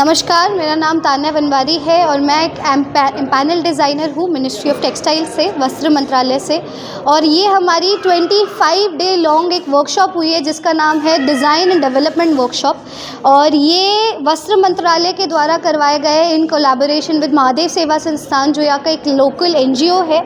नमस्कार, मेरा नाम तान्या बनवारी है और मैं एक पैनल डिज़ाइनर हूँ मिनिस्ट्री ऑफ टेक्सटाइल से, वस्त्र मंत्रालय से। और ये हमारी 25 डे लॉन्ग एक वर्कशॉप हुई है जिसका नाम है डिज़ाइन एंड डेवलपमेंट वर्कशॉप। और ये वस्त्र मंत्रालय के द्वारा करवाए गए इन कोलैबोरेशन विद महादेव सेवा संस्थान, जो यहाँ का एक लोकल NGO है।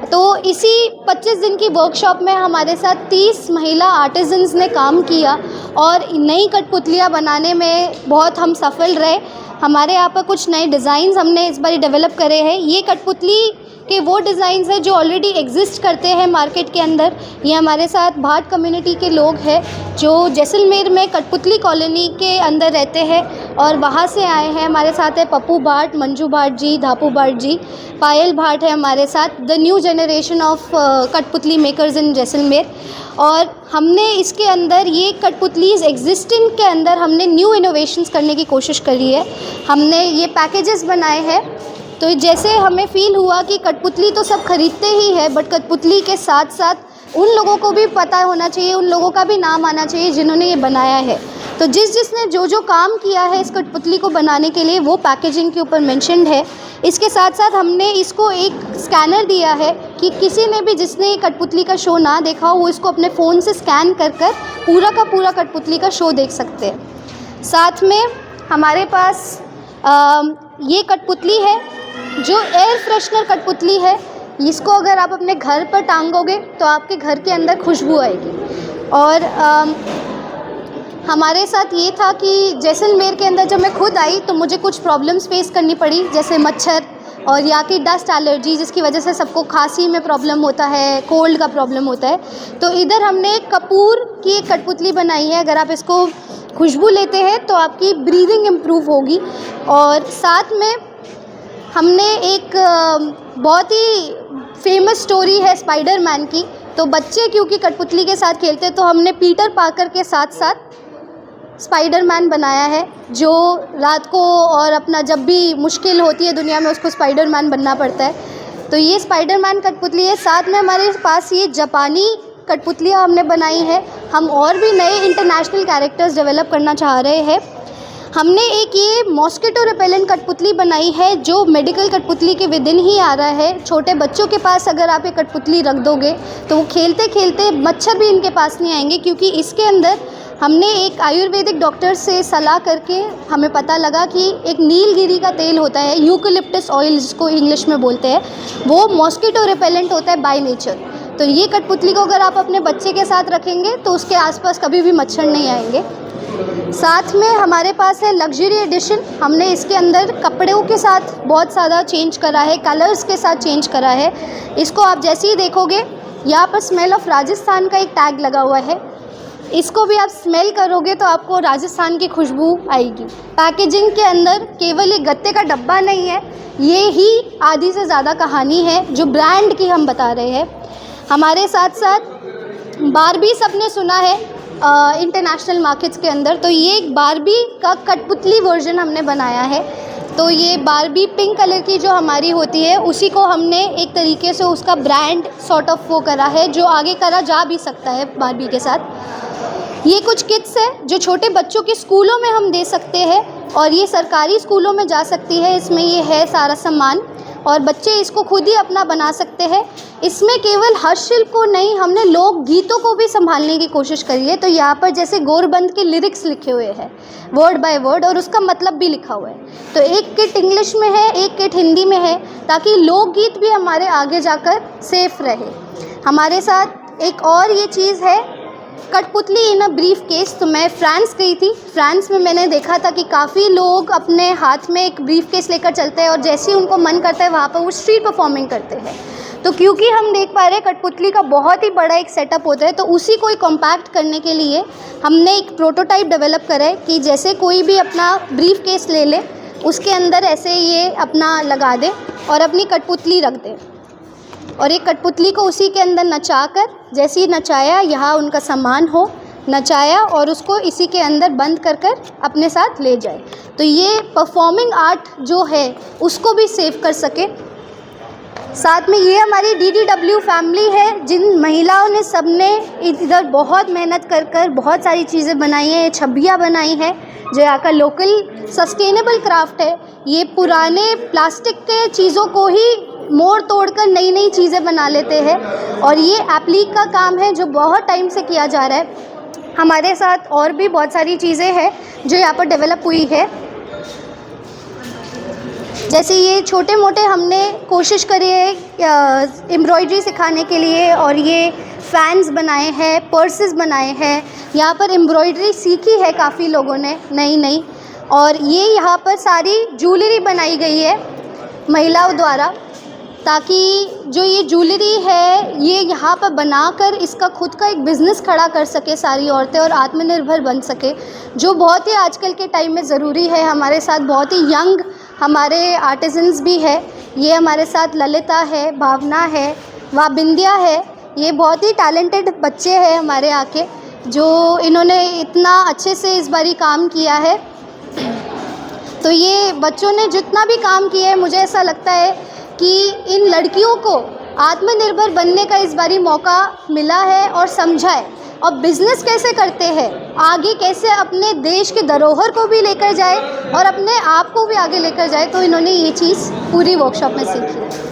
तो इसी 25 दिन की वर्कशॉप में हमारे साथ 30 महिला आर्टिजन्स ने काम किया और नई कठपुतलियाँ बनाने में बहुत हम सफल रहे। हमारे यहाँ पर कुछ नए डिज़ाइंस हमने इस बार डेवलप करे हैं। ये कठपुतली के वो डिज़ाइंस हैं जो ऑलरेडी एग्जिस्ट करते हैं मार्केट के अंदर। ये हमारे साथ भाट कम्युनिटी के लोग हैं जो जैसलमेर में कठपुतली कॉलोनी के अंदर रहते हैं और वहाँ से आए हैं। हमारे साथ है पप्पू भाट, मंजू भाट जी, धापू भाट जी, पायल भाट है हमारे साथ, द न्यू जनरेशन ऑफ कठपुतली मेकर्स इन जैसलमेर। और हमने इसके अंदर ये कठपुतलीज़ एग्जिस्टिंग के अंदर हमने न्यू इनोवेशंस करने की कोशिश करी है। हमने ये पैकेजेस बनाए हैं। तो जैसे हमें फ़ील हुआ कि कठपुतली तो सब खरीदते ही है, बट कठपुतली के साथ साथ उन लोगों को भी पता होना चाहिए, उन लोगों का भी नाम आना चाहिए जिन्होंने ये बनाया है। तो जिसने जो काम किया है इस कठपुतली को बनाने के लिए वो पैकेजिंग के ऊपर मेंशन्ड है। इसके साथ साथ हमने इसको एक स्कैनर दिया है कि किसी ने भी जिसने ये कठपुतली का शो ना देखा हो वो इसको अपने फ़ोन से स्कैन कर पूरा का पूरा कठपुतली का शो देख सकते हैं। साथ में हमारे पास ये कठपुतली है जो एयर फ्रेशनर कठपुतली है। इसको अगर आप अपने घर पर टांगोगे तो आपके घर के अंदर खुशबू आएगी। और हमारे साथ ये था कि जैसलमेर के अंदर जब मैं खुद आई तो मुझे कुछ प्रॉब्लम्स फेस करनी पड़ी, जैसे मच्छर और यहाँ की डस्ट एलर्जी, जिसकी वजह से सबको खांसी में प्रॉब्लम होता है, कोल्ड का प्रॉब्लम होता है। तो इधर हमने कपूर की एक कठपुतली बनाई है। अगर आप इसको खुशबू लेते हैं तो आपकी ब्रीदिंग इम्प्रूव होगी। और साथ में हमने एक बहुत ही फेमस स्टोरी है स्पाइडरमैन की। तो बच्चे क्योंकि कठपुतली के साथ खेलते हैं तो हमने पीटर पार्कर के साथ साथ स्पाइडरमैन बनाया है, जो रात को और अपना जब भी मुश्किल होती है दुनिया में उसको स्पाइडरमैन बनना पड़ता है। तो ये स्पाइडरमैन कठपुतली है। साथ में हमारे पास ये जापानी कठपुतलियाँ हमने बनाई है। हम और भी नए इंटरनेशनल कैरेक्टर्स डेवलप करना चाह रहे हैं। हमने एक ये मॉस्किटो रिपेलेंट कठपुतली बनाई है जो मेडिकल कठपुतली के विदिन ही आ रहा है। छोटे बच्चों के पास अगर आप ये कठपुतली रख दोगे तो वो खेलते खेलते मच्छर भी इनके पास नहीं आएंगे, क्योंकि इसके अंदर हमने एक आयुर्वेदिक डॉक्टर से सलाह करके हमें पता लगा कि एक नीलगिरी का तेल होता है, यूकेलिप्टस ऑयल जिसको इंग्लिश में बोलते हैं, वो मॉस्किटो रिपेलेंट होता है बाय नेचर। तो ये कठपुतली को अगर आप अपने बच्चे के साथ रखेंगे तो उसके आसपास कभी भी मच्छर नहीं आएंगे। साथ में हमारे पास है लग्जरी एडिशन। हमने इसके अंदर कपड़ों के साथ बहुत ज़्यादा चेंज करा है, कलर्स के साथ चेंज करा है। इसको आप जैसे ही देखोगे यहाँ पर स्मेल ऑफ राजस्थान का एक टैग लगा हुआ है। इसको भी आप स्मेल करोगे तो आपको राजस्थान की खुशबू आएगी। पैकेजिंग के अंदर केवल एक गत्ते का डब्बा नहीं है, ये ही आधी से ज़्यादा कहानी है जो ब्रांड की हम बता रहे हैं। हमारे साथ साथ बारबी सबने सुना है इंटरनेशनल मार्केट्स के अंदर, तो ये एक बारबी का कठपुतली वर्जन हमने बनाया है। तो ये बारबी पिंक कलर की जो हमारी होती है उसी को हमने एक तरीके से उसका ब्रांड सॉर्ट ऑफ वो करा है, जो आगे करा जा भी सकता है बारबी के साथ। ये कुछ किट्स है जो छोटे बच्चों के स्कूलों में हम दे सकते हैं और ये सरकारी स्कूलों में जा सकती है। इसमें ये है सारा सामान और बच्चे इसको खुद ही अपना बना सकते हैं। इसमें केवल हस्तशिल्प को नहीं, हमने लोक गीतों को भी संभालने की कोशिश करी है। तो यहाँ पर जैसे गोरबंद के लिरिक्स लिखे हुए हैं वर्ड बाय वर्ड और उसका मतलब भी लिखा हुआ है। तो एक किट इंग्लिश में है, एक किट हिंदी में है, ताकि लोकगीत भी हमारे आगे जाकर सेफ रहे। हमारे साथ एक और ये चीज़ है कठपुतली इन अ ब्रीफ केस। तो मैं फ्रांस गई थी। फ्रांस में मैंने देखा था कि काफ़ी लोग अपने हाथ में एक ब्रीफ केस लेकर चलते हैं और जैसे ही उनको मन करता है वहाँ पर वो स्ट्रीट परफॉर्मिंग करते हैं। तो क्योंकि हम देख पा रहे हैं कठपुतली का बहुत ही बड़ा एक सेटअप होता है, तो उसी को कॉम्पैक्ट करने के लिए हमने एक प्रोटोटाइप डेवलप करा है कि जैसे कोई भी अपना ब्रीफ केस ले ले, उसके अंदर ऐसे ये अपना लगा दे और अपनी कठपुतली रख दे और एक कठपुतली को उसी के अंदर नचाकर, जैसे ही नचाया यहाँ उनका सामान हो, नचाया और उसको इसी के अंदर बंद कर अपने साथ ले जाए। तो ये परफॉर्मिंग आर्ट जो है उसको भी सेव कर सके। साथ में ये हमारी DDW फैमिली है, जिन महिलाओं ने सबने इधर बहुत मेहनत कर बहुत सारी चीज़ें बनाई हैं, छबियाँ बनाई हैं। जो यहाँ का लोकल सस्टेनेबल क्राफ्ट है, ये पुराने प्लास्टिक के चीज़ों को ही मोड़ तोड़ कर नई नई चीज़ें बना लेते हैं। और ये एप्लीक का काम है जो बहुत टाइम से किया जा रहा है। हमारे साथ और भी बहुत सारी चीज़ें हैं जो यहाँ पर डेवलप हुई है। जैसे ये छोटे मोटे हमने कोशिश करी है एम्ब्रॉयडरी सिखाने के लिए, और ये फ़ैन्स बनाए हैं, पर्सेस बनाए हैं। यहाँ पर एम्ब्रॉयडरी सीखी है काफ़ी लोगों ने नई। और ये यहाँ पर सारी ज्वेलरी बनाई गई है महिलाओं द्वारा, ताकि जो ये ज्वेलरी है ये यहाँ पर बनाकर इसका खुद का एक बिज़नेस खड़ा कर सके सारी औरतें, और आत्मनिर्भर बन सके, जो बहुत ही आजकल के टाइम में ज़रूरी है। हमारे साथ बहुत ही यंग हमारे आर्टिजन्स भी है। ये हमारे साथ ललिता है, भावना है, वाबिंदिया है। ये बहुत ही टैलेंटेड बच्चे हैं हमारे आके, जो इन्होंने इतना अच्छे से इस बारी काम किया है। तो ये बच्चों ने जितना भी काम किया है, मुझे ऐसा लगता है कि इन लड़कियों को आत्मनिर्भर बनने का इस बारी मौका मिला है, और समझा है। और बिज़नेस कैसे करते हैं, आगे कैसे अपने देश के धरोहर को भी लेकर जाए और अपने आप को भी आगे लेकर जाए, तो इन्होंने ये चीज़ पूरी वर्कशॉप में सीखी है।